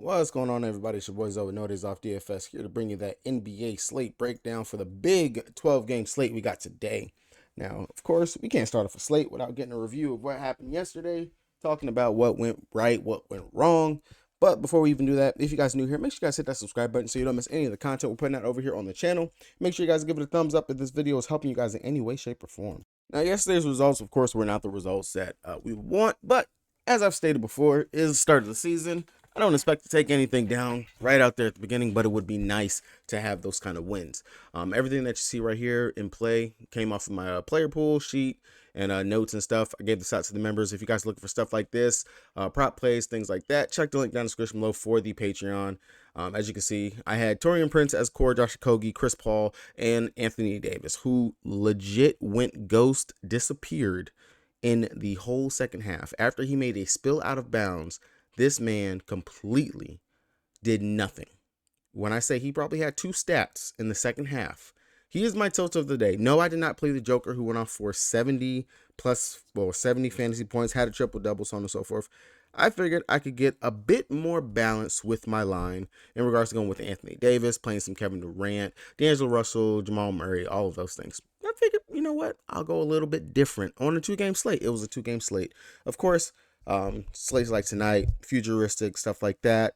What's going on, everybody? It's your boy Zoe, No Days Off DFS, here to bring you that NBA slate breakdown for the big 12-game slate we got today. Now, of course, we can't start off a slate without getting a review of what happened yesterday, talking about what went right, what went wrong. But before we even do that, if you guys are new here, make sure you guys hit that subscribe button so you don't miss any of the content we're putting out over here on the channel. Make sure you guys give it a thumbs up if this video is helping you guys in any way, shape, or form. Now, yesterday's results, of course, were not the results that we want, but as I've stated before, it is the start of the season. I don't expect to take anything down right out there at the beginning, but it would be nice to have those kind of wins. Everything that you see right here in play came off of my player pool sheet and notes and stuff. I gave this out to the members. If you guys are looking for stuff like this, prop plays, things like that, check the link down in the description below for the Patreon. As you can see, I had Torian Prince as core, Josh Okogie, Chris Paul, and Anthony Davis, who legit went ghost, disappeared in the whole second half. After he made a spill out of bounds, this man completely did nothing. When I say he probably had 2 stats in the second half, he is my tilt of the day. No, I did not play the Joker, who went off for 70 fantasy points, had a triple-double, so on and so forth. I figured I could get a bit more balance with my line in regards to going with Anthony Davis, playing some Kevin Durant, D'Angelo Russell, Jamal Murray, all of those things. I figured, you know what? I'll go a little bit different on a 2-game slate. It was a 2-game slate. Of course, slates like tonight, futuristic, stuff like that,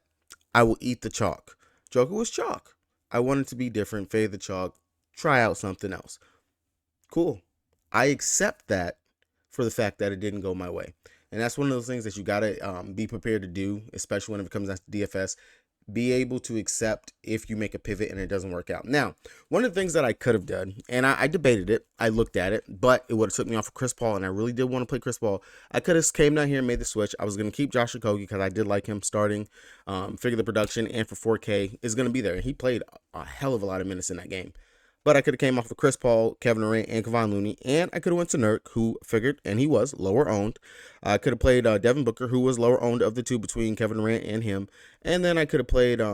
I will eat the chalk. Joker was chalk. I wanted to be different, fade the chalk, try out something else. Cool. I accept that for the fact that it didn't go my way. And that's one of those things that you got to be prepared to do, especially when it comes down to DFS. Be able to accept if you make a pivot and it doesn't work out. Now, one of the things that I could have done, and I debated it, I looked at it, but it would have took me off of Chris Paul, and I really did want to play Chris Paul. I could have came down here and made the switch. I was going to keep Josh Okogie because I did like him starting. Figure the production and for 4K is going to be there. And he played a hell of a lot of minutes in that game. But I could have came off of Chris Paul, Kevin Durant, and Kevon Looney, and I could have went to Nurk, who figured, and he was, lower owned. I could have played Devin Booker, who was lower owned of the two between Kevin Durant and him. And then I could have played, I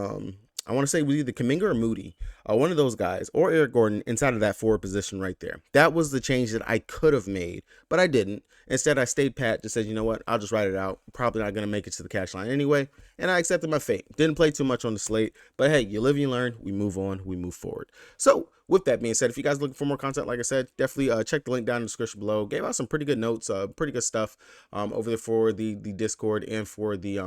want to say it was either Kuminga or Moody, one of those guys, or Eric Gordon inside of that forward position right there. That was the change that I could have made, but I didn't. Instead, I stayed pat, just said, you know what, I'll just write it out. Probably not going to make it to the cash line anyway. And I accepted my fate. Didn't play too much on the slate, but hey, you live, you learn, we move on, we move forward. So with that being said, if you guys are looking for more content, like I said, definitely check the link down in the description below. Gave out some pretty good notes, pretty good stuff over there for the Discord and for the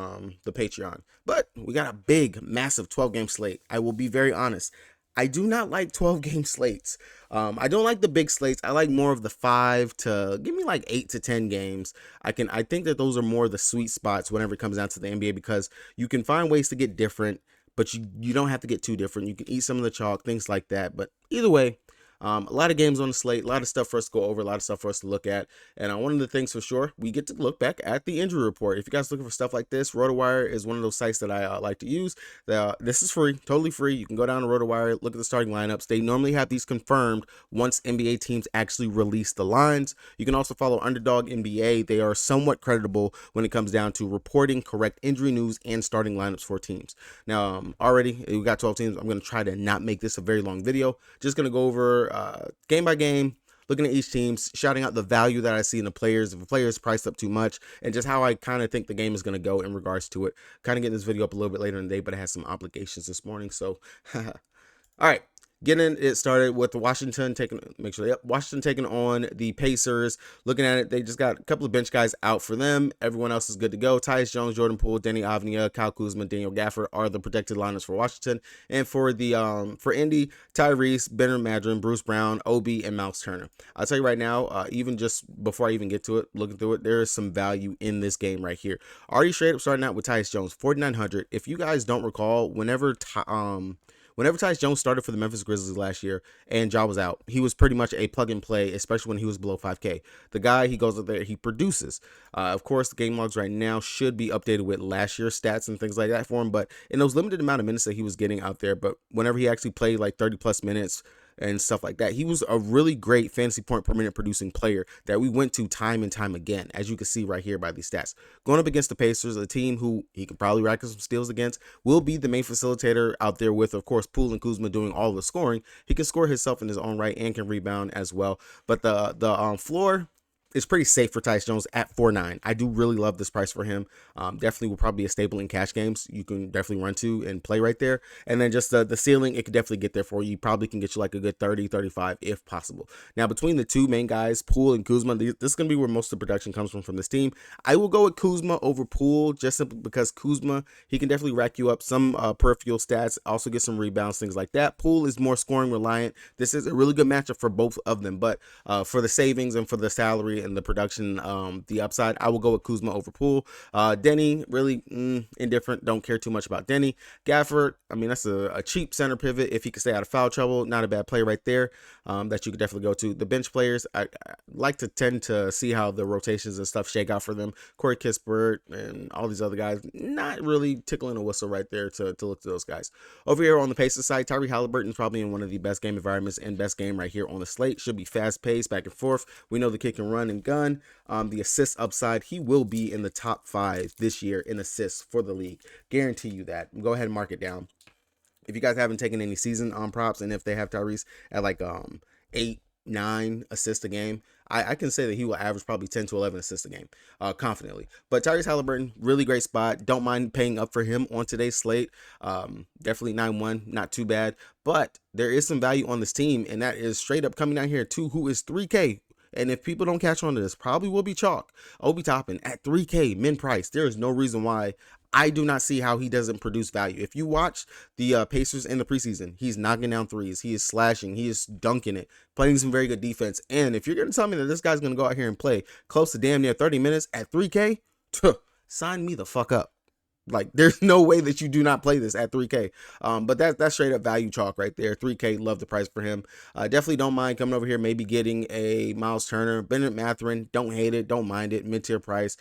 Patreon. But we got a big, massive 12-game slate. I will be very honest. I do not like 12-game slates. I don't like the big slates. I like more of the 5 to give me like 8 to 10 games. I think that those are more the sweet spots whenever it comes down to the NBA, because you can find ways to get different, but you don't have to get too different. You can eat some of the chalk, things like that. But either way, a lot of games on the slate, a lot of stuff for us to go over, a lot of stuff for us to look at. And one of the things for sure, we get to look back at the injury report. If you guys are looking for stuff like this, RotoWire is one of those sites that I like to use. This is free, totally free. You can go down to RotoWire, look at the starting lineups. They normally have these confirmed once NBA teams actually release the lines. You can also follow Underdog NBA. They are somewhat creditable when it comes down to reporting correct injury news and starting lineups for teams. Now, already we got 12 teams. I'm going to try to not make this a very long video. Just going to go over game by game, looking at each team, shouting out the value that I see in the players, if a player is priced up too much, and just how I kind of think the game is going to go in regards to it. Kind of getting this video up a little bit later in the day, but I had some obligations this morning, so all right. Getting it started with Washington taking on the Pacers. Looking at it, they just got a couple of bench guys out for them. Everyone else is good to go. Tyus Jones, Jordan Poole, Denny Avdia, Kyle Kuzma, Daniel Gafford are the protected lineups for Washington. And for the for Indy, Tyrese, Bernard Madron, Bruce Brown, Obi, and Miles Turner. I'll tell you right now, even just before I even get to it, looking through it, there is some value in this game right here. Already straight up starting out with Tyus Jones, 4,900. If you guys don't recall, whenever Tyus Jones started for the Memphis Grizzlies last year and Ja was out, he was pretty much a plug and play, especially when he was below 5K. The guy, he goes up there, he produces. Of course, the game logs right now should be updated with last year's stats and things like that for him, but in those limited amount of minutes that he was getting out there, but whenever he actually played like 30 plus minutes and stuff like that, he was a really great fantasy point per minute producing player that we went to time and time again, as you can see right here by these stats. Going up against the Pacers, a team who he could probably rack up some steals against, will be the main facilitator out there with, of course, Poole and Kuzma doing all the scoring. He can score himself in his own right and can rebound as well. But the floor, is pretty safe for Tyus Jones at 4.9. I do really love this price for him. Definitely will probably be a staple in cash games. You can definitely run to and play right there. And then just the ceiling, it could definitely get there for you. Probably can get you like a good 30, 35 if possible. Now, between the two main guys, Poole and Kuzma, this is going to be where most of the production comes from this team. I will go with Kuzma over Poole just simply because Kuzma, he can definitely rack you up some peripheral stats, also get some rebounds, things like that. Poole is more scoring reliant. This is a really good matchup for both of them, but for the savings and for the salary and the production, the upside, I will go with Kuzma over Poole. Denny, really indifferent. Don't care too much about Denny. Gafford, I mean, that's a cheap center pivot. If he can stay out of foul trouble, not a bad play right there that you could definitely go to. The bench players, I like to tend to see how the rotations and stuff shake out for them. Corey Kispert and all these other guys, not really tickling a whistle right there to look to those guys. Over here on the Pacers side, Tyree Halliburton is probably in one of the best game environments and best game right here on the slate. Should be fast paced, back and forth. We know the kick and run and gun. The assist upside, he will be in the top 5 this year in assists for the league. Guarantee you that. Go ahead and mark it down. If you guys haven't taken any season props, and if they have Tyrese at like 8, 9 assists a game, I can say that he will average probably 10 to 11 assists a game confidently. But Tyrese Halliburton, really great spot. Don't mind paying up for him on today's slate. Definitely 9-1, not too bad. But there is some value on this team, and that is straight up coming down here to who is 3K. And if people don't catch on to this, probably will be chalk. Obi Toppin at 3K min price. There is no reason why I do not see how he doesn't produce value. If you watch the Pacers in the preseason, he's knocking down threes. He is slashing. He is dunking it, playing some very good defense. And if you're going to tell me that this guy's going to go out here and play close to damn near 30 minutes at 3K, sign me the fuck up. Like, there's no way that you do not play this at 3K. But that's straight up value chalk right there. 3K, love the price for him. Definitely don't mind coming over here, maybe getting a Miles Turner. Bennett Mathurin, don't hate it, don't mind it. Mid-tier price.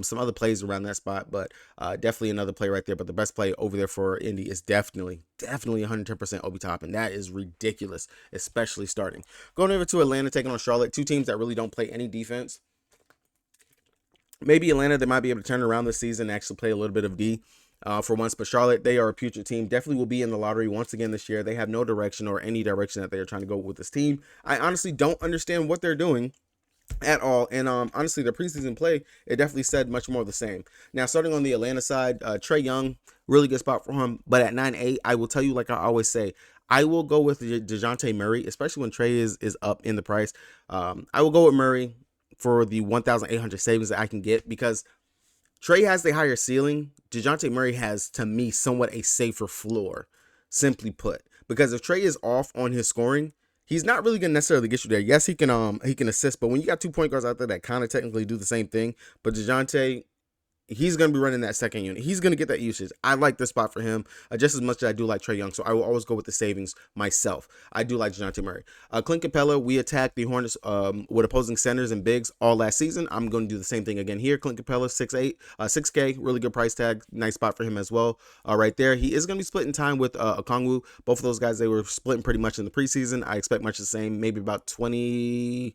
Some other plays around that spot, but definitely another play right there. But the best play over there for Indy is definitely 110% Obi Toppin. That is ridiculous, especially starting. Going over to Atlanta, taking on Charlotte. Two teams that really don't play any defense. Maybe Atlanta, they might be able to turn around this season and actually play a little bit of D for once. But Charlotte, they are a putrid team. Definitely will be in the lottery once again this year. They have no direction or any direction that they are trying to go with this team. I honestly don't understand what they're doing at all. And honestly, the preseason play, it definitely said much more of the same. Now, starting on the Atlanta side, Trae Young, really good spot for him. But at 9.8, I will tell you, like I always say, I will go with DeJounte Murray, especially when Trae is up in the price. I will go with Murray for the 1,800 savings that I can get, because Trae has the higher ceiling. DeJounte Murray has, to me, somewhat a safer floor, simply put. Because if Trae is off on his scoring, he's not really gonna necessarily get you there. Yes, he can assist, but when you got 2 point guards out there that kind of technically do the same thing, but DeJounte, he's going to be running that second unit. He's going to get that usage. I like this spot for him just as much as I do like Trae Young, so I will always go with the savings myself. I do like DeJounte Murray. Clint Capella, we attacked the Hornets with opposing centers and bigs all last season. I'm going to do the same thing again here. Clint Capella, 6'8", 6K, really good price tag. Nice spot for him as well right there. He is going to be splitting time with Okongwu. Both of those guys, they were splitting pretty much in the preseason. I expect much the same, maybe about 20,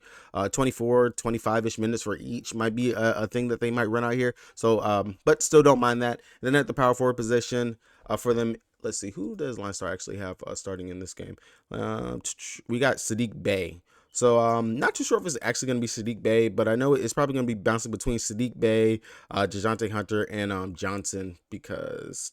24, 25-ish minutes for each might be a thing that they might run out here. So, but still don't mind that. And then at the power forward position for them, let's see, who does Line Star actually have starting in this game? We got Sadiq Bey. So not too sure if it's actually going to be Sadiq Bey, but I know it's probably going to be bouncing between Sadiq Bey, DeJounte Hunter, and Johnson, because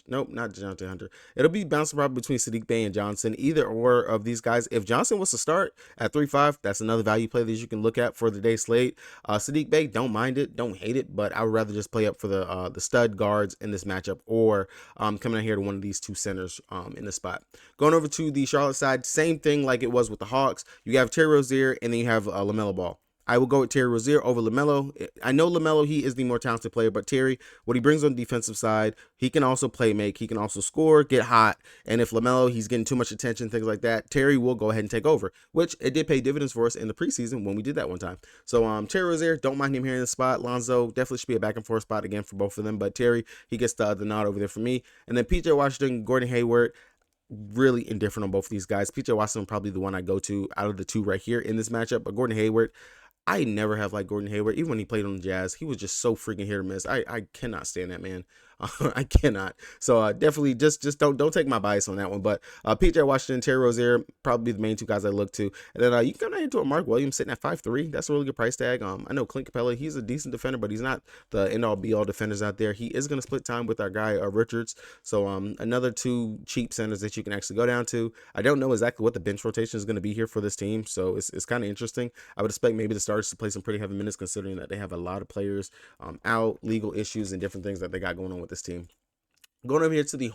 nope, not DeJounte Hunter. It'll be bouncing probably between Sadiq Bey and Johnson, either or of these guys. If Johnson was to start at 3.5, that's another value play that you can look at for the day slate. Sadiq Bey, don't mind it, don't hate it, but I would rather just play up for the stud guards in this matchup, or coming out here to one of these two centers in the spot. Going over to the Charlotte side, same thing like it was with the Hawks. You have Terry Rozier, and then you have LaMelo Ball. I will go with Terry Rozier over LaMelo. I know LaMelo, he is the more talented player, but Terry, what he brings on the defensive side, he can also play make, he can also score, get hot, and if LaMelo, he's getting too much attention, things like that, Terry will go ahead and take over, which it did pay dividends for us in the preseason when we did that one time. So Terry Rozier, don't mind him here in the spot. Lonzo, definitely should be a back and forth spot again for both of them, but Terry, he gets the nod over there for me. And then PJ Washington, Gordon Hayward, really indifferent on both of these guys. PJ Washington probably the one I go to out of the two right here in this matchup, but Gordon Hayward, I never have liked Gordon Hayward. Even when he played on the Jazz, he was just so freaking hit or miss. I cannot stand that man. I cannot. So definitely just don't take my bias on that one. But PJ Washington, Terry Rozier, probably the main two guys I look to. And then you can come down into a Mark Williams sitting at 5'3". That's a really good price tag. I know Clint Capella, he's a decent defender, but he's not the end all be all defenders out there. He is going to split time with our guy Richards. So another two cheap centers that you can actually go down to. I don't know exactly what the bench rotation is going to be here for this team, so it's kind of interesting. I would expect maybe the starters to play some pretty heavy minutes, considering that they have a lot of players out, legal issues, and different things that they got going on with this team. Going over here to the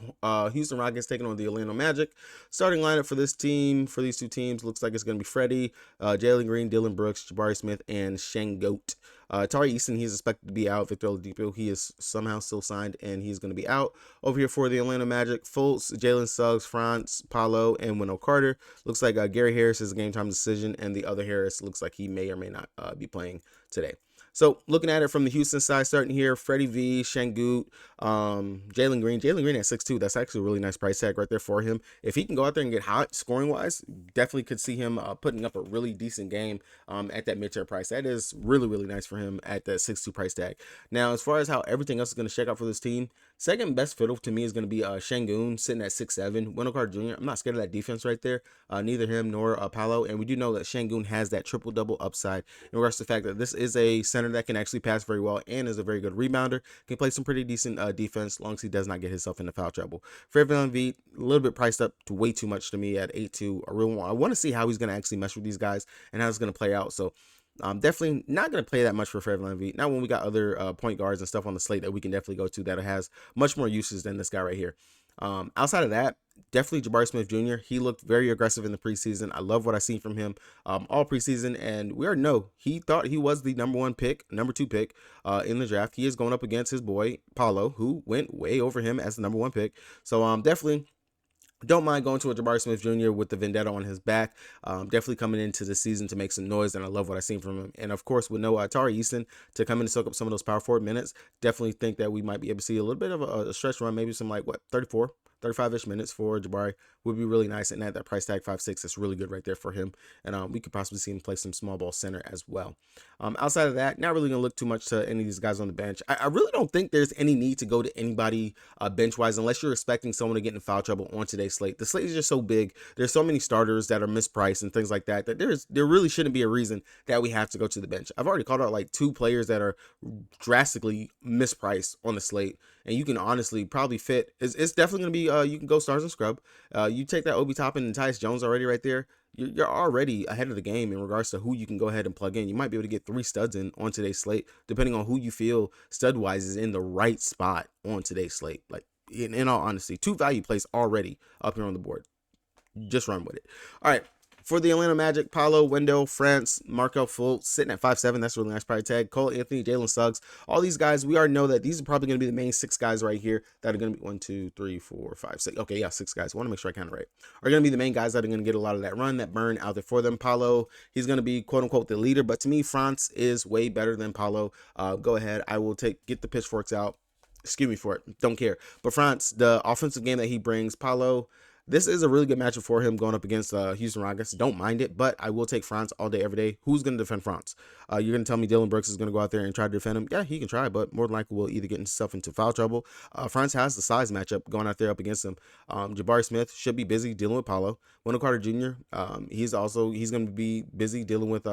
Houston Rockets taking on the Orlando Magic. Starting lineup for this team, for these two teams, looks like it's going to be Freddie, Jalen Green, Dylan Brooks, Jabari Smith, and Shangoat. Tari Eason, he's expected to be out. Victor Oladipo, he is somehow still signed, and he's going to be out. Over here for the Atlanta Magic, Fultz, Jalen Suggs, Franz, Paolo, and Wendell Carter. Looks like Gary Harris is a game time decision, and the other Harris looks like he may or may not be playing today. So looking at it from the Houston side, starting here, Freddie V, Shangoot, Jalen Green. Jalen Green at 6'2". That's actually a really nice price tag right there for him. If he can go out there and get hot scoring wise, definitely could see him putting up a really decent game at that mid-tier price. That is really, really nice for him at that 6'2" price tag. Now, as far as how everything else is going to shake out for this team, second best fiddle to me is going to be Shangoon sitting at 6'7". Wendell Carter Jr., I'm not scared of that defense right there. Neither him nor Paolo. And we do know that Shangoon has that triple-double upside in regards to the fact that this is a center that can actually pass very well and is a very good rebounder. Can play some pretty decent defense as long as he does not get himself into foul trouble. Fred VanVleet, a little bit priced up to way too much to me at 8'2". I want to see how he's going to actually mesh with these guys and how it's going to play out. So definitely not going to play that much for Fred VanVleet. Not when we got other point guards and stuff on the slate that we can definitely go to that has much more uses than this guy right here. Outside of that, definitely Jabari Smith Jr. He looked very aggressive in the preseason. I love what I seen from him all preseason, and we already know he thought he was the number 2 pick in the draft. He is going up against his boy Paolo, who went way over him as the number 1 pick. So definitely don't mind going to a Jabari Smith Jr. with the vendetta on his back. Definitely coming into the season to make some noise, and I love what I've seen from him. And of course, with no Tari Eason to come in and soak up some of those power forward minutes, definitely think that we might be able to see a little bit of a stretch run, maybe some 35-ish minutes for Jabari would be really nice. And at that price tag 5'6", that's really good right there for him. And we could possibly see him play some small ball center as well. Outside of that, not really going to look too much to any of these guys on the bench. I really don't think there's any need to go to anybody bench-wise unless you're expecting someone to get in foul trouble on today's slate. The slate is just so big. There's so many starters that are mispriced and things like that there really shouldn't be a reason that we have to go to the bench. I've already called out 2 players that are drastically mispriced on the slate, and you can honestly probably fit. It's definitely going to be you can go stars and scrub. You take that Obi Toppin and Tyus Jones already right there. You're already ahead of the game in regards to who you can go ahead and plug in. You might be able to get 3 studs in on today's slate, depending on who you feel stud-wise is in the right spot on today's slate. In all honesty, 2 value plays already up here on the board. Just run with it. All right. For the Atlanta Magic, Paolo, Wendell, France, Markelle Fultz sitting at 5'7". That's a really nice price tag. Cole Anthony, Jalen Suggs, all these guys, we already know that these are probably going to be the main 6 guys right here that are going to be 1, 2, 3, 4, 5, 6. Okay, yeah, 6 guys. I want to make sure I count it right. Are going to be the main guys that are going to get a lot of that run, that burn out there for them. Paolo, he's going to be quote unquote the leader, but to me, France is way better than Paolo. Go ahead. I will get the pitchforks out. Excuse me for it. Don't care. But France, the offensive game that he brings, Paolo, this is a really good matchup for him going up against Houston Rockets. Don't mind it, but I will take France all day, every day. Who's going to defend France? You're going to tell me Dylan Brooks is going to go out there and try to defend him? Yeah, he can try, but more than likely will either get himself into foul trouble. France has the size matchup going out there up against him. Jabari Smith should be busy dealing with Paolo. Wendell Carter Jr., he's going to be busy dealing with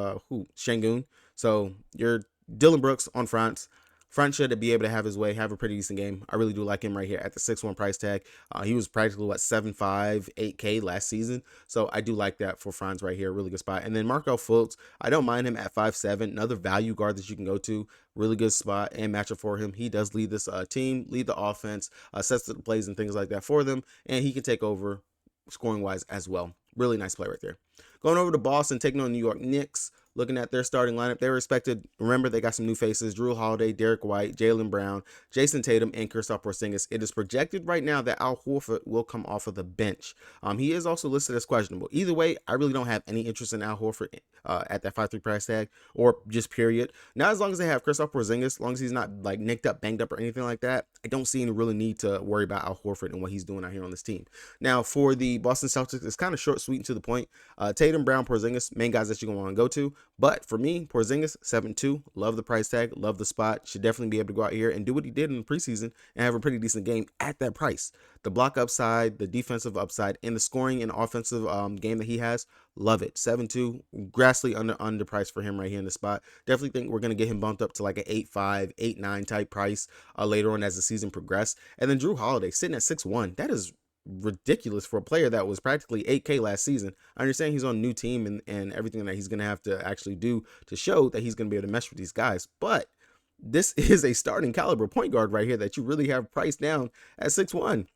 Shangoon. So you're Dylan Brooks on France. France should be able to have his way, have a pretty decent game. I really do like him right here at the 6'1" price tag. He was practically, 7.5, 8K last season. So I do like that for France right here. Really good spot. And then Markelle Fultz, I don't mind him at 5'7". Another value guard that you can go to. Really good spot and matchup for him. He does lead this team, lead the offense, sets the plays and things like that for them. And he can take over scoring-wise as well. Really nice play right there. Going over to Boston, taking on New York Knicks. Looking at their starting lineup, they were expected. Remember, they got some new faces: Drew Holiday, Derek White, Jaylen Brown, Jason Tatum, and Kristaps Porzingis. It is projected right now that Al Horford will come off of the bench. He is also listed as questionable. Either way, I really don't have any interest in Al Horford at that 5'3" price tag, or just period. Now, as long as they have Kristaps Porzingis, as long as he's not nicked up, banged up, or anything like that, I don't see any really need to worry about Al Horford and what he's doing out here on this team. Now, for the Boston Celtics, it's kind of short, sweet, and to the point. Tatum, Brown, Porzingis, main guys that you're going to want to go to. But for me, Porzingis, 7-2, love the price tag, love the spot, should definitely be able to go out here and do what he did in the preseason and have a pretty decent game at that price. The block upside, the defensive upside, and the scoring and offensive game that he has, love it. 7-2, grossly underpriced for him right here in the spot. Definitely think we're going to get him bumped up to like an 8-5, 8-9 type price later on as the season progressed. And then Drew Holiday sitting at 6-1. That is ridiculous for a player that was practically 8K last season. I understand he's on a new team and everything that he's going to have to actually do to show that he's going to be able to mesh with these guys. But this is a starting caliber point guard right here that you really have priced down at 6-1.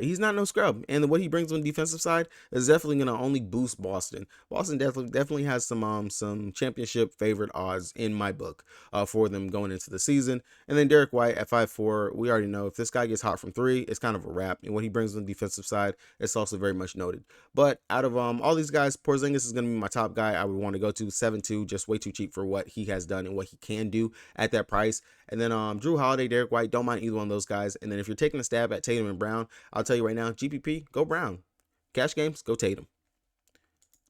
He's not no scrub, and what he brings on the defensive side is definitely going to only boost Boston. Boston definitely has some championship favorite odds in my book for them going into the season. And then Derek White at 5'4", we already know if this guy gets hot from three, it's kind of a wrap. And what he brings on the defensive side, it's also very much noted. But out of all these guys, Porzingis is going to be my top guy. I would want to go to 7-2, just way too cheap for what he has done and what he can do at that price. And then Drew Holiday, Derek White, don't mind either one of those guys. And then if you're taking a stab at Tatum and Brown, I'll tell you right now, GPP, go Brown. Cash games, go Tatum.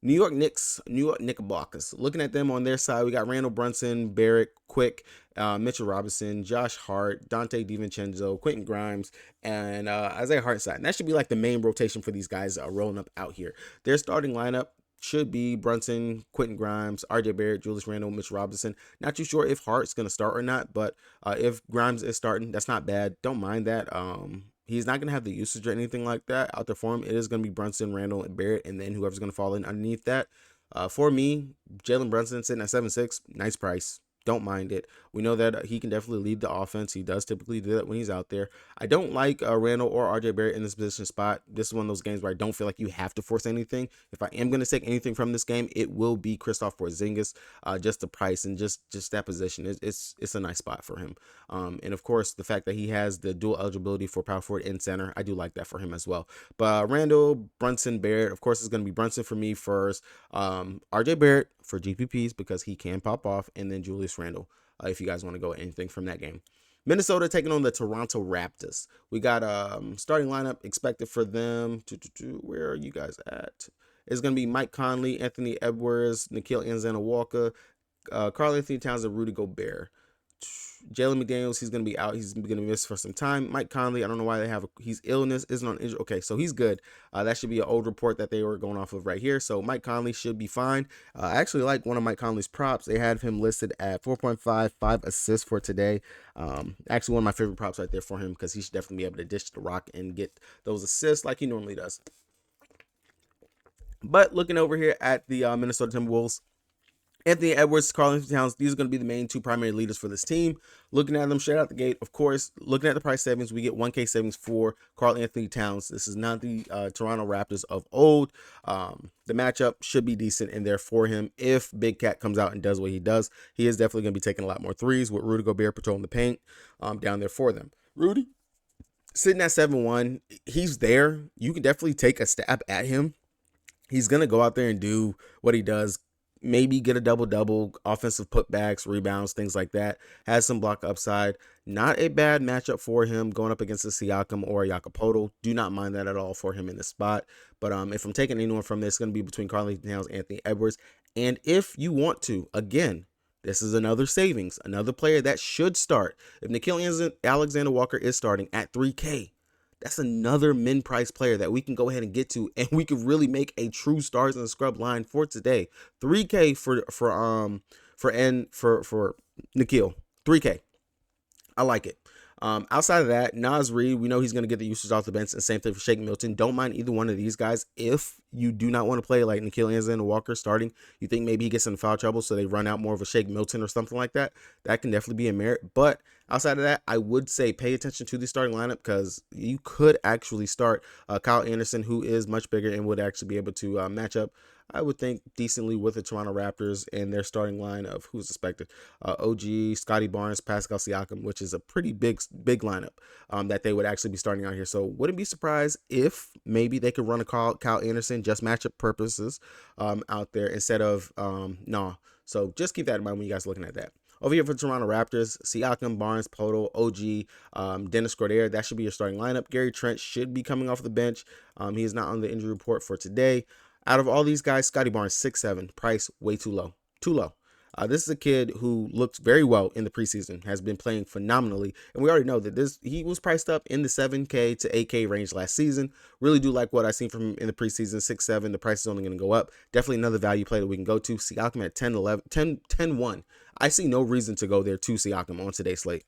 New York Knicks, New York Knickerbockers. Looking at them on their side, we got Randall Brunson, Barrett, Quick, Mitchell Robinson, Josh Hart, Dante DiVincenzo, Quentin Grimes, and Isaiah Hartenstein. That should be like the main rotation for these guys rolling up out here. Their starting lineup should be Brunson, Quentin Grimes, RJ Barrett, Julius Randle, Mitch Robinson. Not too sure if Hart's going to start or not, but if Grimes is starting, that's not bad. Don't mind that. He's not going to have the usage or anything like that out there for him. It is going to be Brunson, Randle, and Barrett, and then whoever's going to fall in underneath that. For me, Jalen Brunson sitting at 7-6, nice price. Don't mind it. We know that he can definitely lead the offense. He does typically do that when he's out there. I don't like Randall or RJ Barrett in this position spot. This is one of those games where I don't feel like you have to force anything. If I am going to take anything from this game, it will be Kristaps Porzingis. Just the price and just that position. It's a nice spot for him. And of course, the fact that he has the dual eligibility for power forward and center, I do like that for him as well. But Randall, Brunson, Barrett, of course, it's going to be Brunson for me first. RJ Barrett for GPPs because he can pop off, and then Julius Randle if you guys want to go anything from that game. Minnesota taking on the Toronto Raptors. We got starting lineup expected for them. Where are you guys at? It's going to be Mike Conley, Anthony Edwards, Nickeil Alexander-Walker, Karl-Anthony Towns, and Rudy Gobert. Jalen McDaniels, he's going to be out. He's going to miss for some time. Mike Conley, I don't know why they have he's illness, isn't on injury. Okay, so he's good. That should be an old report that they were going off of right here. So Mike Conley should be fine. I actually like one of Mike Conley's props. They had him listed at 4.5, 5 assists for today. Actually, one of my favorite props right there for him because he should definitely be able to dish the rock and get those assists like he normally does. But looking over here at the Minnesota Timberwolves, Anthony Edwards, Karl-Anthony Towns, these are going to be the main two primary leaders for this team. Looking at them straight out the gate, of course, looking at the price savings, we get 1K savings for Karl-Anthony Towns. This is not the Toronto Raptors of old. The matchup should be decent in there for him if Big Cat comes out and does what he does. He is definitely going to be taking a lot more threes with Rudy Gobert patrolling the paint down there for them. Rudy, sitting at 7-1, he's there. You can definitely take a stab at him. He's going to go out there and do what he does. Maybe get a double-double, offensive putbacks, rebounds, things like that. Has some block upside. Not a bad matchup for him going up against a Siakam or a Jakob. Do not mind that at all for him in this spot. But if I'm taking anyone from this, it's going to be between Karl-Anthony Towns and Anthony Edwards. And if you want to, again, this is another savings, another player that should start. If Nickeil Alexander-Walker is starting at 3K, that's another min-price player that we can go ahead and get to, and we could really make a true stars and scrub line for today. 3K for Nickeil. 3K. I like it. Outside of that, Naz Reid, we know he's going to get the usage off the bench, and same thing for Shake Milton. Don't mind either one of these guys. If you do not want to play like Nickeil Alexander-Walker starting, you think maybe he gets in foul trouble, so they run out more of a Shake Milton or something like that, that can definitely be a merit. But outside of that, I would say pay attention to the starting lineup because you could actually start Kyle Anderson, who is much bigger and would actually be able to match up, I would think, decently with the Toronto Raptors and their starting line of who's expected. OG, Scotty Barnes, Pascal Siakam, which is a pretty big lineup that they would actually be starting out here. So wouldn't be surprised if maybe they could run a Kyle Anderson, just matchup purposes out there instead of no. So just keep that in mind when you guys are looking at that. Over here for Toronto Raptors, Siakam, Barnes, Poto, OG, Dennis Schroeder, that should be your starting lineup. Gary Trent should be coming off the bench. He is not on the injury report for today. Out of all these guys, Scotty Barnes 6'7", price way too low, too low. This is a kid who looked very well in the preseason, has been playing phenomenally, and we already know that he was priced up in the 7K to 8K range last season. Really do like what I seen from him in the preseason, 6'7". The price is only going to go up. Definitely another value play that we can go to. Siakam at 10-1. I see no reason to go there to Siakam on today's slate.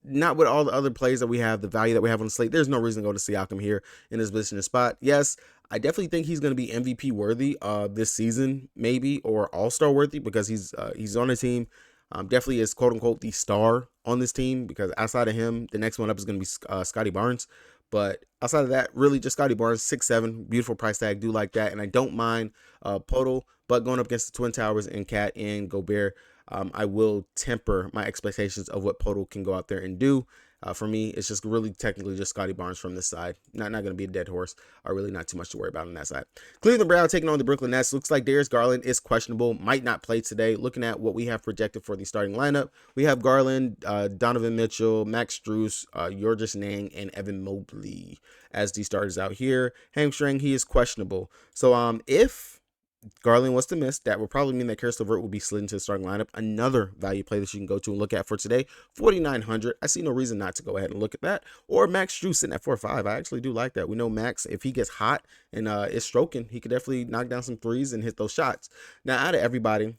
Not with all the other plays that we have, the value that we have on the slate. There's no reason to go to Siakam here in his position spot. Yes, I definitely think he's going to be MVP worthy this season, maybe, or All-Star worthy, because he's on a team. Definitely is quote unquote the star on this team, because outside of him, the next one up is going to be Scotty Barnes. But outside of that, really just Scotty Barnes, 6'7", beautiful price tag. Do like that, and I don't mind Podol, but going up against the Twin Towers and Cat and Gobert, I will temper my expectations of what Podol can go out there and do. For me, it's just really technically just Scotty Barnes from this side. Not going to be a dead horse. Really not too much to worry about on that side. Cleveland Brown taking on the Brooklyn Nets. Looks like Darius Garland is questionable. Might not play today. Looking at what we have projected for the starting lineup, we have Garland, Donovan Mitchell, Max Strus, Georges Niang, and Evan Mobley as the starters out here. Hamstring, he is questionable. So if Garland was to miss, that would probably mean that Karis LeVert will be slid into the starting lineup. Another value play that you can go to and look at for today, 4,900. I see no reason not to go ahead and look at that. Or Max Strus sitting at 4.5. I actually do like that. We know Max, if he gets hot and is stroking, he could definitely knock down some threes and hit those shots. Now, out of everybody,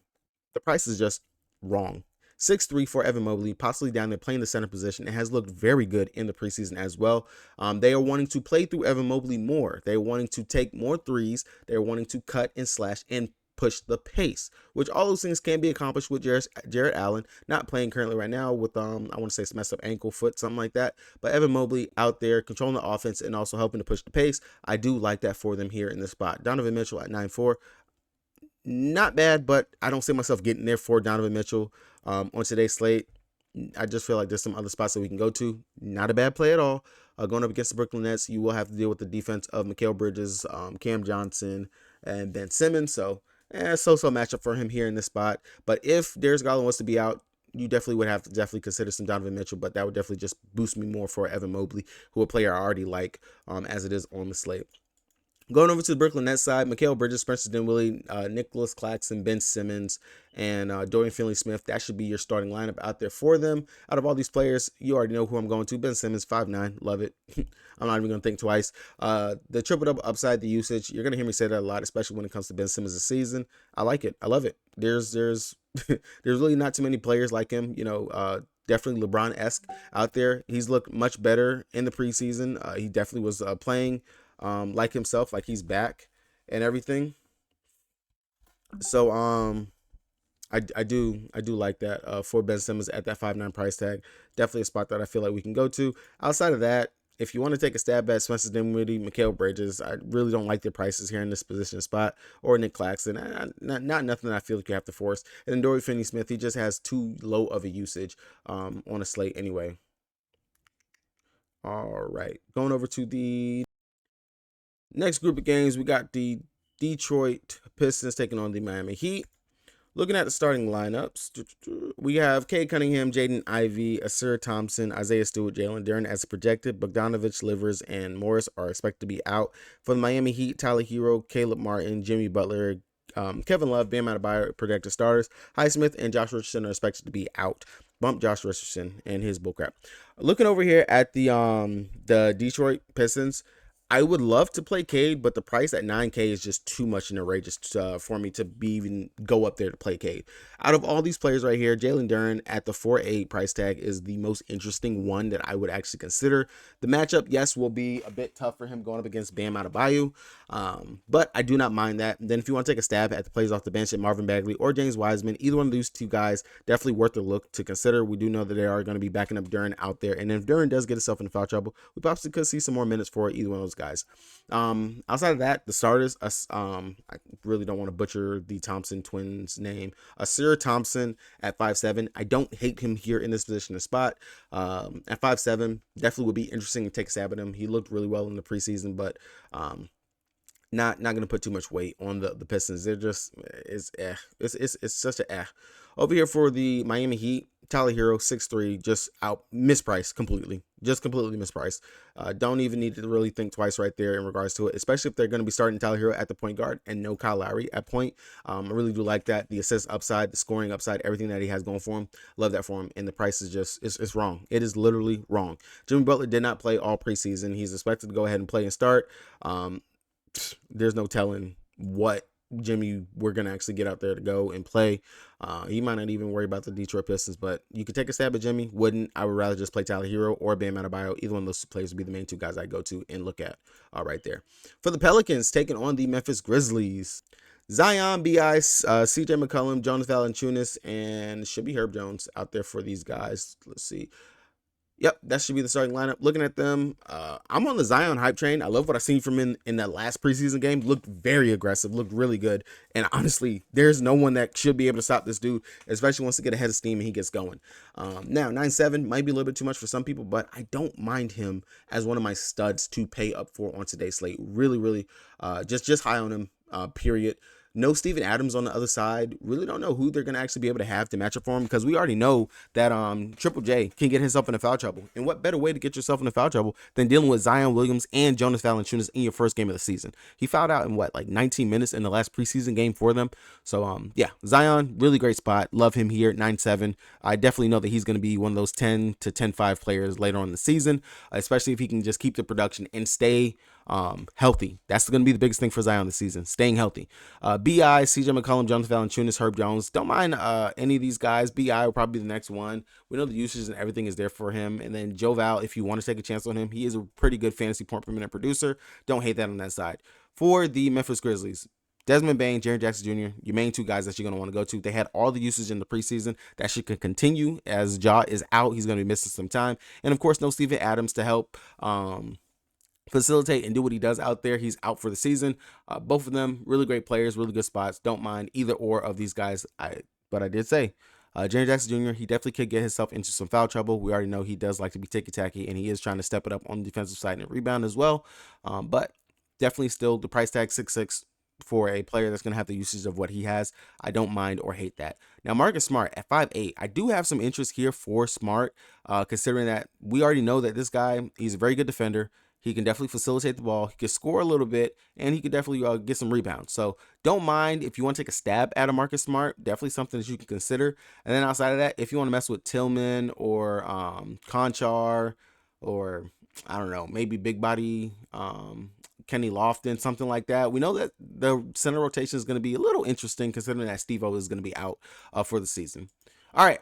the price is just wrong. 6'3" for Evan Mobley, possibly down there playing the center position. It has looked very good in the preseason as well. They are wanting to play through Evan Mobley more. They're wanting to take more threes. They're wanting to cut and slash and push the pace, which all those things can be accomplished with Jarrett Allen, not playing currently right now with, I want to say it's messed up ankle, foot, something like that. But Evan Mobley out there controlling the offense and also helping to push the pace. I do like that for them here in this spot. Donovan Mitchell at 9.4. Not bad, but I don't see myself getting there for Donovan Mitchell on today's slate. I just feel like there's some other spots that we can go to. Not a bad play at all. Going up against the Brooklyn Nets, you will have to deal with the defense of Mikal Bridges, Cam Johnson, and Ben Simmons. So, so-so matchup for him here in this spot. But if Darius Garland wants to be out, you definitely would have to definitely consider some Donovan Mitchell, but that would definitely just boost me more for Evan Mobley, who a player I already like as it is on the slate. Going over to the Brooklyn Nets side, Mikal Bridges, Spencer Dinwiddie, Nicholas Claxton, Ben Simmons, and Dorian Finney-Smith. That should be your starting lineup out there for them. Out of all these players, you already know who I'm going to. Ben Simmons, 5'9", love it. I'm not even going to think twice. The triple-double upside, the usage, you're going to hear me say that a lot, especially when it comes to Ben Simmons this season. I like it. I love it. There's really not too many players like him, definitely LeBron-esque out there. He's looked much better in the preseason. He definitely was playing like himself, like he's back and everything. So I do like that for Ben Simmons at that 5.9 price tag. Definitely a spot that I feel like we can go to. Outside of that, if you want to take a stab at Spencer Dinwiddie, Mikal Bridges, I really don't like their prices here in this position spot, or Nick Claxton. Not nothing that I feel like you have to force. And then Dorian Finney-Smith, he just has too low of a usage on a slate anyway. All right, going over to the next group of games, we got the Detroit Pistons taking on the Miami Heat. Looking at the starting lineups, we have Cade Cunningham, Jaden Ivey, Asir Thompson, Isaiah Stewart, Jalen Duren as projected. Bogdanovich, Livers, and Morris are expected to be out. For the Miami Heat, Tyler Hero, Caleb Martin, Jimmy Butler, Kevin Love, Bam Adebayo, projected starters. Highsmith and Josh Richardson are expected to be out. Bump Josh Richardson and his bullcrap. Looking over here at the Detroit Pistons, I would love to play Cade, but the price at 9K is just too much and outrageous for me to even go up there to play Cade. Out of all these players right here, Jalen Duren at the 4.8 price tag is the most interesting one that I would actually consider. The matchup, yes, will be a bit tough for him going up against Bam Adebayo, but I do not mind that. And then if you want to take a stab at the plays off the bench at Marvin Bagley or James Wiseman, either one of these two guys, definitely worth a look to consider. We do know that they are going to be backing up Duren out there, and if Duren does get himself into foul trouble, we possibly could see some more minutes for either one of those guys. Outside of that, the starters, I really don't want to butcher the Thompson twins name. Asir Thompson at 5'7". I don't hate him here in this position of spot. At 5'7", definitely would be interesting to take a stab at him. He looked really well in the preseason, but not gonna put too much weight on the Pistons. They're just it's such a Over here for the Miami Heat, Tyler Hero 6'3", just out mispriced completely, just completely mispriced. Don't even need to really think twice right there in regards to it, especially if they're going to be starting Tyler Hero at the point guard and no Kyle Lowry at point. I really do like that. The assist upside, the scoring upside, everything that he has going for him, love that for him. And the price is just it's wrong. It is literally wrong. Jimmy Butler did not play all preseason. He's expected to go ahead and play and start. There's no telling what Jimmy we're gonna actually get out there to go and play. He might not even worry about the Detroit Pistons, but you could take a stab at Jimmy. Wouldn't. I would rather just play Tyler Hero or Bam Adebayo. Either one of those two players would be the main two guys I go to and look at right there. For the Pelicans, taking on the Memphis Grizzlies, Zion, B.I., C.J. McCollum, Jonas Valanciunas, and should be Herb Jones out there for these guys. Let's see. Yep, that should be the starting lineup. Looking at them, I'm on the Zion hype train. I love what I've seen from him in that last preseason game. Looked very aggressive, looked really good. And honestly, there's no one that should be able to stop this dude, especially once he get ahead of steam and he gets going. Now, 9'7" might be a little bit too much for some people, but I don't mind him as one of my studs to pay up for on today's slate. Really, really, just high on him, period. No Steven Adams on the other side. Really don't know who they're going to actually be able to have to match up for him, because we already know that Triple J can get himself into foul trouble. And what better way to get yourself into foul trouble than dealing with Zion Williams and Jonas Valanciunas in your first game of the season? He fouled out in like 19 minutes in the last preseason game for them. So yeah, Zion, really great spot. Love him here at 9'7". I definitely know that he's going to be one of those 10 to 10-5 players later on in the season, especially if he can just keep the production and stay healthy. That's going to be the biggest thing for Zion this season, staying healthy. B.I., C.J. McCollum, Jonas Valanciunas, Herb Jones. Don't mind any of these guys. B.I. will probably be the next one. We know the usage and everything is there for him. And then Joe Val, if you want to take a chance on him, he is a pretty good fantasy point per minute producer. Don't hate that on that side. For the Memphis Grizzlies, Desmond Bane, Jaren Jackson Jr., your main two guys that you're going to want to go to. They had all the usage in the preseason. That should continue as Ja is out. He's going to be missing some time. And, of course, no Steven Adams to help facilitate and do what he does out there. He's out for the season. Both of them really great players, really good spots. Don't mind either or of these guys. But I did say Jaren Jackson Jr., he definitely could get himself into some foul trouble. We already know he does like to be ticky-tacky, and he is trying to step it up on the defensive side and rebound as well. But definitely still the price tag 6'6" for a player that's going to have the usage of what he has. I don't mind or hate that. Now, Marcus Smart at 5'8". I do have some interest here for Smart, considering that we already know that this guy, he's a very good defender. He can definitely facilitate the ball. He can score a little bit, and he can definitely get some rebounds. So don't mind if you want to take a stab at a Marcus Smart. Definitely something that you can consider. And then outside of that, if you want to mess with Tillman or Conchar, or I don't know, maybe big body Kenny Lofton, something like that. We know that the center rotation is going to be a little interesting, considering that Steve-O is going to be out for the season. All right,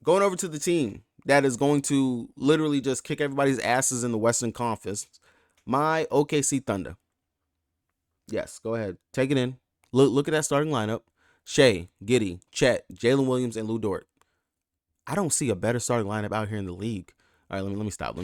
going over to the team that is going to literally just kick everybody's asses in the Western Conference, my OKC Thunder. Yes, go ahead. Take it in. Look at that starting lineup. Shea, Giddey, Chet, Jalen Williams, and Lou Dort. I don't see a better starting lineup out here in the league. All right, let me stop.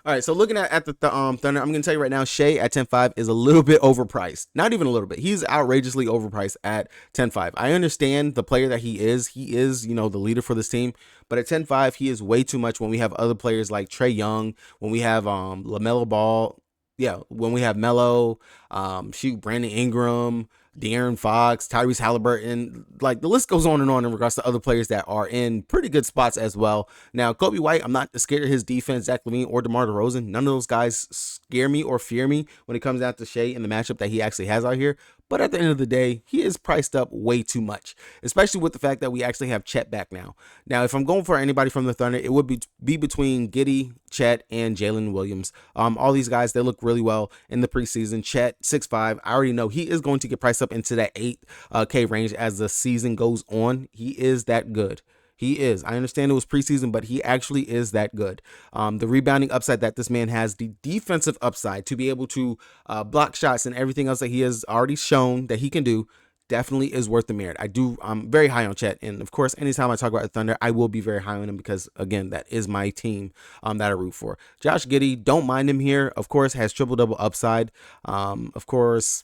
All right, so looking at the Thunder, I'm going to tell you right now, Shea at 10.5 is a little bit overpriced. Not even a little bit. He's outrageously overpriced at 10.5. I understand the player that he is. He is, the leader for this team. But at 10.5, he is way too much when we have other players like Trae Young, when we have LaMelo Ball. Yeah, when we have Melo, Brandon Ingram, De'Aaron Fox, Tyrese Halliburton, like the list goes on in regards to other players that are in pretty good spots as well. Now, Kobe White, I'm not scared of his defense, Zach LaVine or DeMar DeRozan. None of those guys scare me or fear me when it comes down to Shea and the matchup that he actually has out here. But at the end of the day, he is priced up way too much, especially with the fact that we actually have Chet back now. Now, if I'm going for anybody from the Thunder, it would be between Giddey, Chet, and Jalen Williams. All these guys, they look really well in the preseason. Chet, 6'5". I already know he is going to get priced up into that 8K range as the season goes on. He is that good. He is. I understand it was preseason, but he actually is that good. The rebounding upside that this man has, the defensive upside to be able to block shots and everything else that he has already shown that he can do, definitely is worth the merit. I'm very high on Chet. And of course, anytime I talk about the Thunder, I will be very high on him because, again, that is my team that I root for. Josh Giddey, don't mind him here. Of course, has triple-double upside. Of course,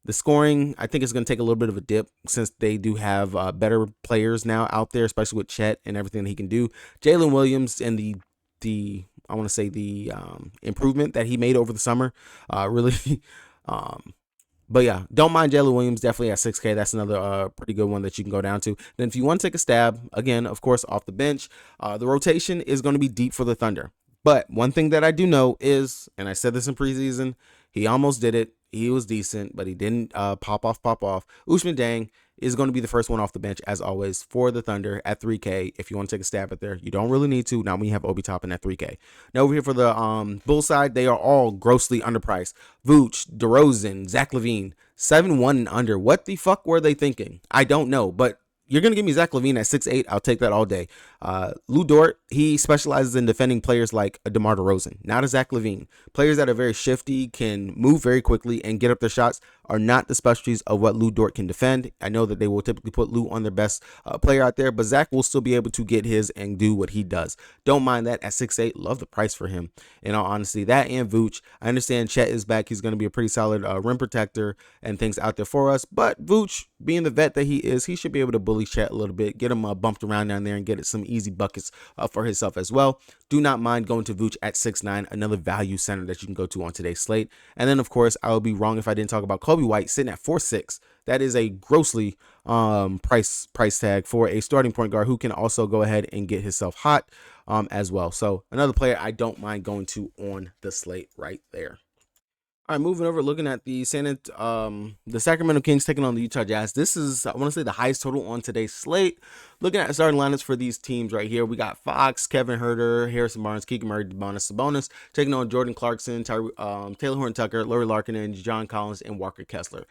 the scoring, I think, is going to take a little bit of a dip since they do have better players now out there, especially with Chet and everything that he can do. Jalen Williams and the improvement that he made over the summer really But yeah, don't mind Jalen Williams, definitely at 6K. That's another pretty good one that you can go down to. Then if you want to take a stab, again, of course, off the bench, the rotation is going to be deep for the Thunder. But one thing that I do know is, and I said this in preseason, he almost did it. He was decent, but he didn't pop off. Ousmane Dieng is going to be the first one off the bench, as always, for the Thunder at 3K. If you want to take a stab at there, you don't really need to. Now we have Obi Toppin at 3K. Now over here for the Bulls side, they are all grossly underpriced. Vooch, DeRozan, Zach LaVine, 7-1 and under. What the fuck were they thinking? I don't know, but you're going to give me Zach LaVine at 6'8". I'll take that all day. Lou Dort, he specializes in defending players like DeMar DeRozan, not a Zach LaVine. Players that are very shifty, can move very quickly, and get up their shots are not the specialties of what Lou Dort can defend. I know that they will typically put Lou on their best player out there, but Zach will still be able to get his and do what he does. Don't mind that at 6'8". Love the price for him. In all honesty, that and Vooch. I understand Chet is back. He's going to be a pretty solid rim protector and things out there for us. But Vooch, being the vet that he is, he should be able to bully Chet a little bit, get him bumped around down there and get some easy buckets for himself as well. Do not mind going to Vooch at 6'9", another value center that you can go to on today's slate. And then, of course, I would be wrong if I didn't talk about Kobe White sitting at 4'6". That is a grossly price tag for a starting point guard who can also go ahead and get himself hot as well. So another player I don't mind going to on the slate right there. All right, moving over, looking at the the Sacramento Kings taking on the Utah Jazz. This is, I want to say, the highest total on today's slate. Looking at the starting lineups for these teams right here, we got Fox, Kevin Huerter, Harrison Barnes, Keegan Murray, Sabonis, taking on Jordan Clarkson, Taylor Horton-Tucker, Lauri Markkanen, John Collins, and Walker Kessler.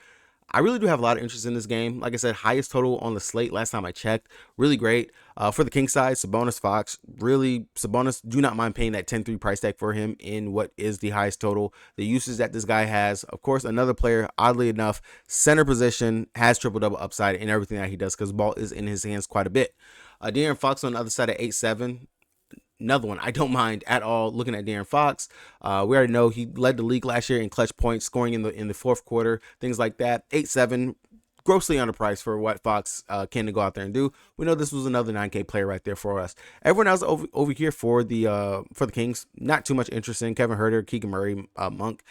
I really do have a lot of interest in this game. Like I said, highest total on the slate last time I checked. Really great. For the King side, Sabonis, Fox. Really, Sabonis, do not mind paying that 10-3 price tag for him in what is the highest total. The uses that this guy has. Of course, another player, oddly enough, center position, has triple-double upside in everything that he does because the ball is in his hands quite a bit. De'Aaron Fox on the other side at 8'7". Another one I don't mind at all looking at De'Aaron Fox. We already know he led the league last year in clutch points, scoring in the fourth quarter, things like that. 8'7", grossly underpriced for what Fox can go out there and do. We know this was another 9K player right there for us. Everyone else over here for the Kings, not too much interest in. Kevin Huerter, Keegan Murray, Monk.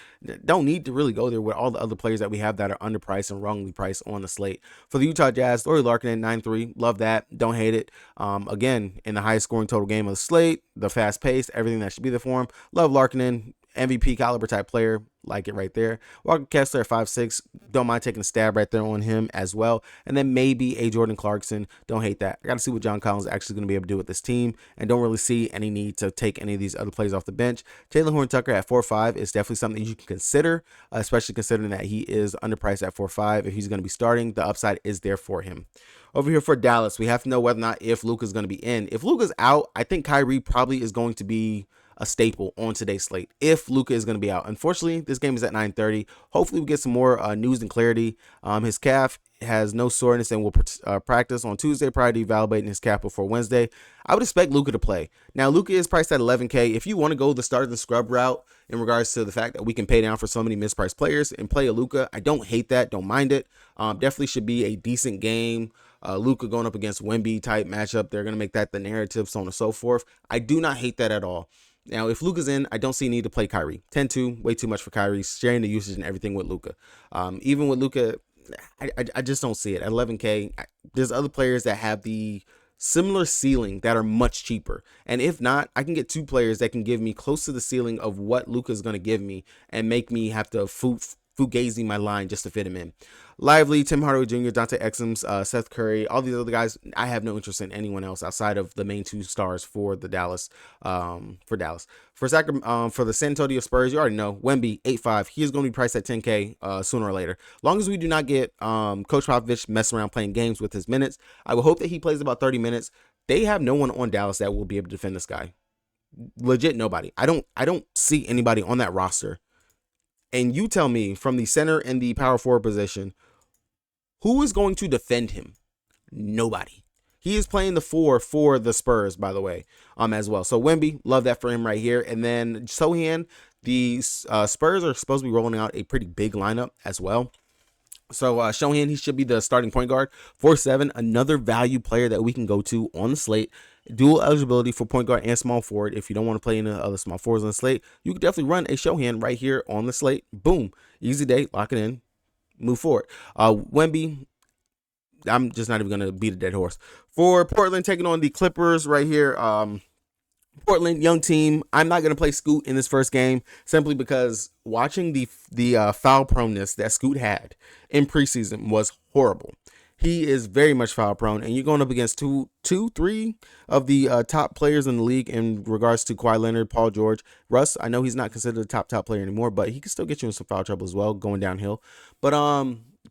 Don't need to really go there with all the other players that we have that are underpriced and wrongly priced on the slate. For the Utah Jazz, Lauri Markkanen 9'3", love that, don't hate it. Again, in the highest scoring total game of the slate, the fast pace, everything that should be there for him. Love Markkanen. MVP caliber type player, like it right there. Walker Kessler at 5'6", don't mind taking a stab right there on him as well. And then maybe a Jordan Clarkson, don't hate that. I got to see what John Collins is actually going to be able to do with this team, and don't really see any need to take any of these other players off the bench. Taylor Horton-Tucker at 4'5" is definitely something you can consider, especially considering that he is underpriced at 4'5". If he's going to be starting, the upside is there for him. Over here for Dallas, we have to know whether or not if Luka's going to be in. If Luka's out, I think Kyrie probably is going to be a staple on today's slate if Luka is going to be out. Unfortunately, this game is at 9:30. Hopefully we get some more news and clarity. His calf has no soreness and will practice on Tuesday prior to evaluating his calf before Wednesday. I would expect Luka to play. Now, Luka is priced at 11K. If you want to go the start and scrub route in regards to the fact that we can pay down for so many mispriced players and play a Luka, I don't hate that. Don't mind it. Definitely should be a decent game. Luka going up against Wemby type matchup. They're going to make that the narrative, so on and so forth. I do not hate that at all. Now, if Luka's in, I don't see a need to play Kyrie. 10-2, way too much for Kyrie, sharing the usage and everything with Luka. Even with Luka, I just don't see it. At 11K, there's other players that have the similar ceiling that are much cheaper. And if not, I can get two players that can give me close to the ceiling of what Luka is going to give me and make me have to fugazi my line just to fit him in. Lively, Tim Hardaway Jr., Dante Exum, Seth Curry, all these other guys, I have no interest in anyone else outside of the main two stars for the Dallas. For the San Antonio Spurs, you already know, Wemby, 8'5", he is going to be priced at 10K sooner or later. Long as we do not get Coach Popovich messing around playing games with his minutes, I will hope that he plays about 30 minutes. They have no one on Dallas that will be able to defend this guy. Legit nobody. I don't see anybody on that roster. And you tell me, from the center and the power forward position, who is going to defend him? Nobody. He is playing the 4 for the Spurs, by the way, as well. So Wemby, love that for him right here. And then Sohan, the Spurs are supposed to be rolling out a pretty big lineup as well. So Sohan, he should be the starting point guard. 4'7", another value player that we can go to on the slate. dual eligibility for point guard and small forward. If you don't want to play any other small forwards on the slate, you can definitely run a show hand right here on the slate. Boom, easy day, lock it in, move forward. Wemby, I'm just not even gonna beat a dead horse. For Portland taking on the Clippers right here. Portland, young team. I'm not going to play Scoot in this first game simply because watching the foul proneness that Scoot had in preseason was horrible. He is very much foul prone, and you're going up against three of the top players in the league in regards to Kawhi Leonard, Paul George, Russ. I know he's not considered a top player anymore, but he can still get you in some foul trouble as well going downhill. But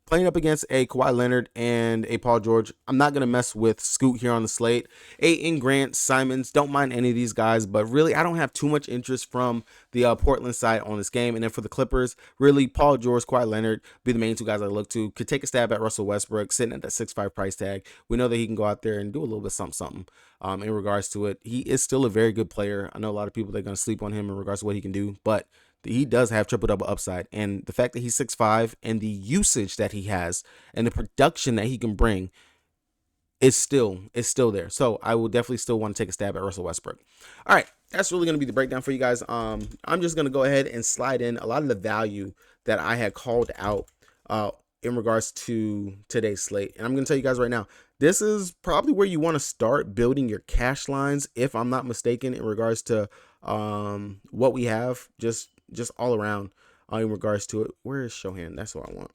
playing up against a Kawhi Leonard and a Paul George, I'm not going to mess with Scoot here on the slate. Ayton, Grant, Simons, don't mind any of these guys, but really I don't have too much interest from the Portland side on this game. And then for the Clippers, really Paul George, Kawhi Leonard be the main two guys I look to. Could take a stab at Russell Westbrook, sitting at that 6'5" price tag. We know that he can go out there and do a little bit something in regards to it. He is still a very good player. I know a lot of people that are going to sleep on him in regards to what he can do, but he does have triple-double upside. And the fact that he's 6'5" and the usage that he has and the production that he can bring is still there. So I will definitely still want to take a stab at Russell Westbrook. All right, that's really going to be the breakdown for you guys. I'm just going to go ahead and slide in a lot of the value that I had called out in regards to today's slate. And I'm going to tell you guys right now, this is probably where you want to start building your cash lines, if I'm not mistaken, in regards to what we have just all around in regards to it. Where is Shohan? That's what I want.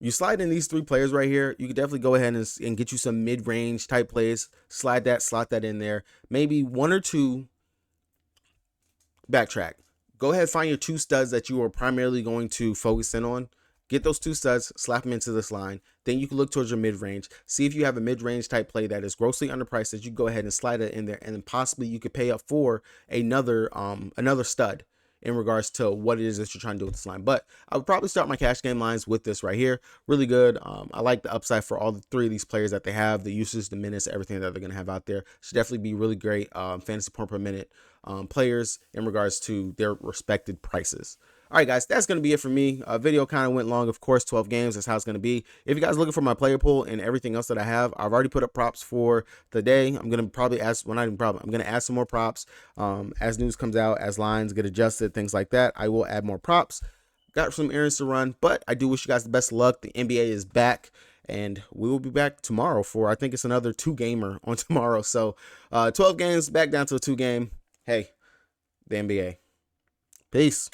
You slide in these three players right here, you can definitely go ahead and get you some mid-range type plays. Slot that in there. Maybe one or two. Backtrack. Go ahead, find your two studs that you are primarily going to focus in on. Get those two studs, slap them into this line. Then you can look towards your mid-range. See if you have a mid-range type play that is grossly underpriced that you go ahead and slide it in there, and then possibly you could pay up for another stud in regards to what it is that you're trying to do with this line. But I would probably start my cash game lines with this right here. Really good. I like the upside for all three of these players that they have, the usage, the minutes, everything that they're going to have out there. Should definitely be really great fantasy point per minute players in regards to their respected prices. All right, guys, that's going to be it for me. Video kind of went long, of course, 12 games. That's how it's going to be. If you guys are looking for my player pool and everything else that I have, I've already put up props for the day. I'm going to probably ask, well, not even probably, I'm going to add some more props as news comes out, as lines get adjusted, things like that. I will add more props. Got some errands to run, but I do wish you guys the best of luck. The NBA is back, and we will be back tomorrow for, I think it's another 2-gamer on tomorrow. So 12 games, back down to a 2-game. Hey, the NBA. Peace.